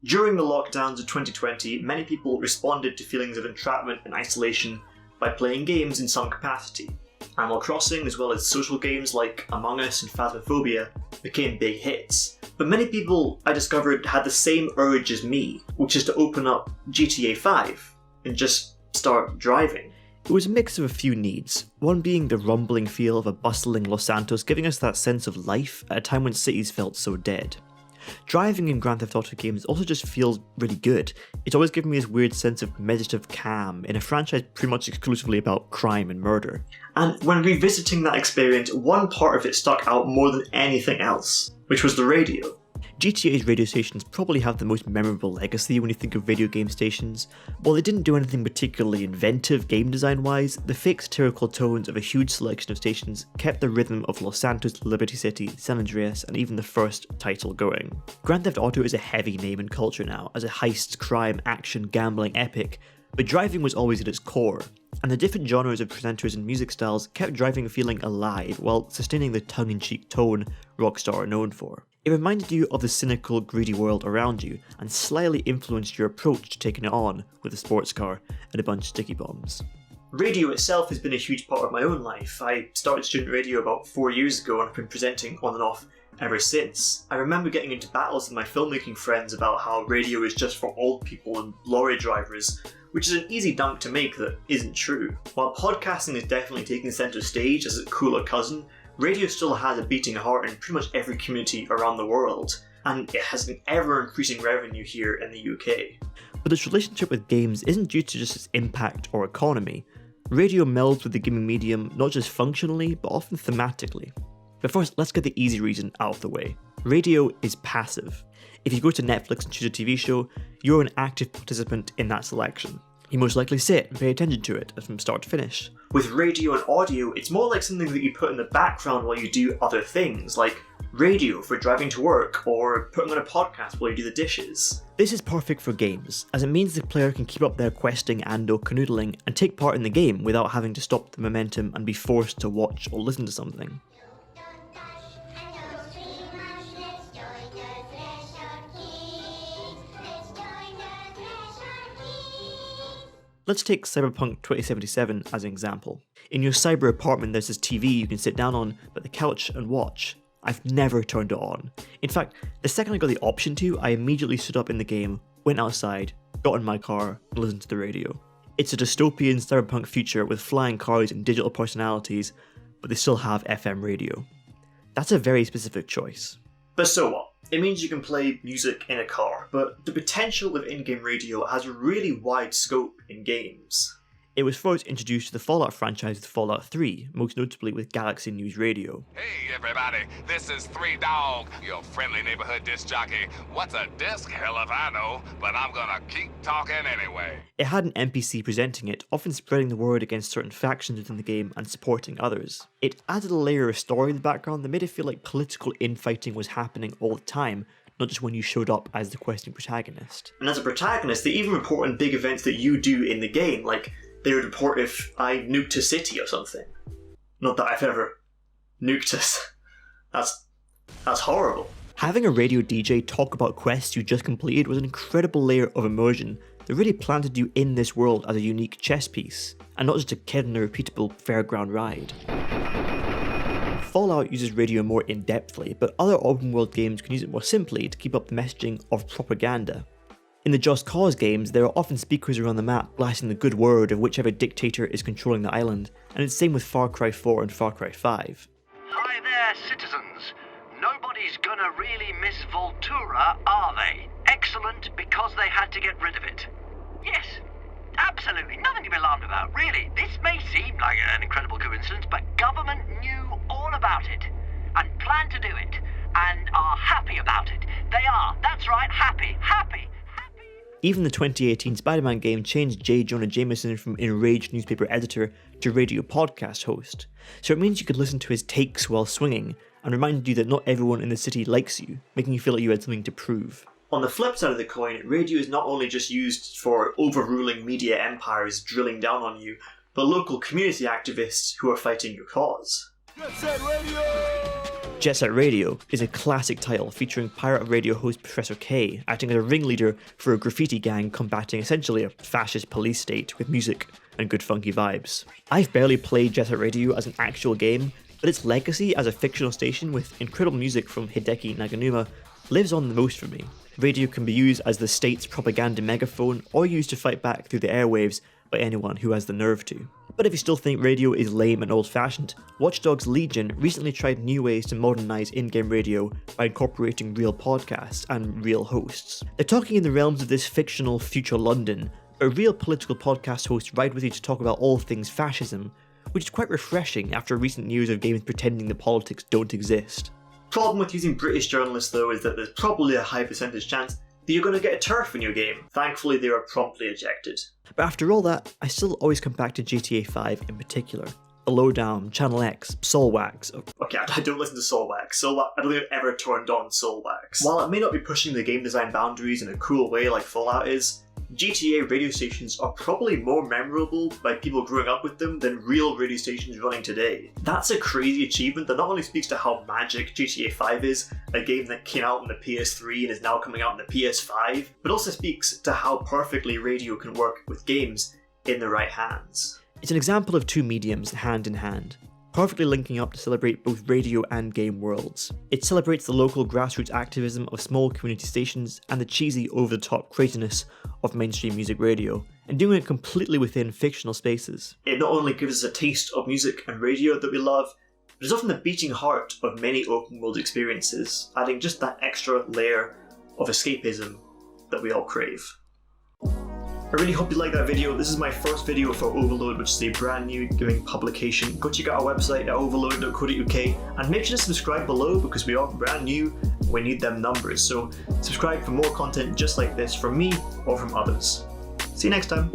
During the lockdowns of 2020, many people responded to feelings of entrapment and isolation by playing games in some capacity. Animal Crossing, as well as social games like Among Us and Phasmophobia, became big hits. But many people, I discovered, had the same urge as me, which is to open up GTA 5 and just start driving. It was a mix of a few needs, one being the rumbling feel of a bustling Los Santos giving us that sense of life at a time when cities felt so dead. Driving in Grand Theft Auto games also just feels really good. It's always given me this weird sense of meditative calm in a franchise pretty much exclusively about crime and murder. And when revisiting that experience, one part of it stuck out more than anything else, which was the radio. GTA's radio stations probably have the most memorable legacy when you think of video game stations. While they didn't do anything particularly inventive game design wise, the fake satirical tones of a huge selection of stations kept the rhythm of Los Santos, Liberty City, San Andreas, and even the first title going. Grand Theft Auto is a heavy name in culture now, as a heist, crime, action, gambling epic, but driving was always at its core, and the different genres of presenters and music styles kept driving feeling alive while sustaining the tongue-in-cheek tone Rockstar are known for. It reminded you of the cynical, greedy world around you, and slightly influenced your approach to taking it on with a sports car and a bunch of sticky bombs. Radio itself has been a huge part of my own life. I started student radio about 4 years ago and I've been presenting on and off ever since. I remember getting into battles with my filmmaking friends about how radio is just for old people and lorry drivers, which is an easy dunk to make that isn't true. While podcasting is definitely taking centre stage as a cooler cousin, radio still has a beating heart in pretty much every community around the world, and it has an ever-increasing revenue here in the UK. But its relationship with games isn't due to just its impact or economy. Radio melds with the gaming medium not just functionally, but often thematically. But first, let's get the easy reason out of the way. Radio is passive. If you go to Netflix and choose a TV show, you're an active participant in that selection. You most likely sit and pay attention to it from start to finish. With radio and audio, it's more like something that you put in the background while you do other things, like radio for driving to work, or putting on a podcast while you do the dishes. This is perfect for games, as it means the player can keep up their questing and/or canoodling and take part in the game without having to stop the momentum and be forced to watch or listen to something. Let's take Cyberpunk 2077 as an example. In your cyber apartment there's this TV you can sit down on, but the couch and watch. I've never turned it on. In fact, the second I got the option to, I immediately stood up in the game, went outside, got in my car, and listened to the radio. It's a dystopian cyberpunk future with flying cars and digital personalities, but they still have FM radio. That's a very specific choice. But so what? It means you can play music in a car, but the potential of in-game radio has a really wide scope in games. It was first introduced to the Fallout franchise with Fallout 3, most notably with Galaxy News Radio. Hey everybody, this is 3 Dog, your friendly neighborhood disc jockey. What's a disc? Hell if I know, but I'm gonna keep talking anyway. It had an NPC presenting it, often spreading the word against certain factions within the game and supporting others. It added a layer of story in the background that made it feel like political infighting was happening all the time, not just when you showed up as the questing protagonist. And as a protagonist, they even report on big events that you do in the game, like they would report if I nuked a city or something. Not that I've ever nuked us. That's horrible. Having a radio DJ talk about quests you just completed was an incredible layer of immersion that really planted you in this world as a unique chess piece, and not just a kid on a repeatable fairground ride. Fallout uses radio more in-depthly, but other open world games can use it more simply to keep up the messaging of propaganda. In the Just Cause games, there are often speakers around the map blasting the good word of whichever dictator is controlling the island, and it's the same with Far Cry 4 and Far Cry 5. Hi there, citizens. Nobody's gonna really miss Voltura, are they? Excellent, because they had to get rid of it. Yes, absolutely, nothing to be alarmed about, really. This may seem like an incredible coincidence, but government knew all about it, and planned to do it, and are happy about it. They are, that's right, happy. Even the 2018 Spider-Man game changed J. Jonah Jameson from enraged newspaper editor to radio podcast host, so it means you could listen to his takes while swinging, and reminded you that not everyone in the city likes you, making you feel like you had something to prove. On the flip side of the coin, radio is not only just used for overruling media empires drilling down on you, but local community activists who are fighting your cause. Get set, radio! Jet Set Radio is a classic title featuring pirate radio host Professor K acting as a ringleader for a graffiti gang combating essentially a fascist police state with music and good funky vibes. I've barely played Jet Set Radio as an actual game, but its legacy as a fictional station with incredible music from Hideki Naganuma lives on the most for me. Radio can be used as the state's propaganda megaphone or used to fight back through the airwaves by anyone who has the nerve to. But if you still think radio is lame and old-fashioned, Watch Dogs Legion recently tried new ways to modernise in-game radio by incorporating real podcasts and real hosts. They're talking in the realms of this fictional future London, but real political podcast hosts ride with you to talk about all things fascism, which is quite refreshing after recent years of games pretending the politics don't exist. Problem with using British journalists though is that there's probably a high percentage chance that you're going to get a turf in your game. Thankfully they were promptly ejected. But after all that, I still always come back to GTA 5 in particular. The Lowdown, Channel X, Soulwax. Okay, I don't listen to Soulwax. I don't think I've ever turned on Soulwax. While it may not be pushing the game design boundaries in a cool way like Fallout is, GTA radio stations are probably more memorable by people growing up with them than real radio stations running today. That's a crazy achievement that not only speaks to how magic GTA 5 is, a game that came out on the PS3 and is now coming out on the PS5, but also speaks to how perfectly radio can work with games in the right hands. It's an example of two mediums hand in hand, perfectly linking up to celebrate both radio and game worlds. It celebrates the local grassroots activism of small community stations and the cheesy over-the-top craziness of mainstream music radio, and doing it completely within fictional spaces. It not only gives us a taste of music and radio that we love, but is often the beating heart of many open world experiences, adding just that extra layer of escapism that we all crave. I really hope you liked that video. This is my first video for Overload, which is a brand new gaming publication. Go check out our website at overload.co.uk and make sure to subscribe below because we are brand new and we need them numbers. So subscribe for more content just like this from me or from others. See you next time.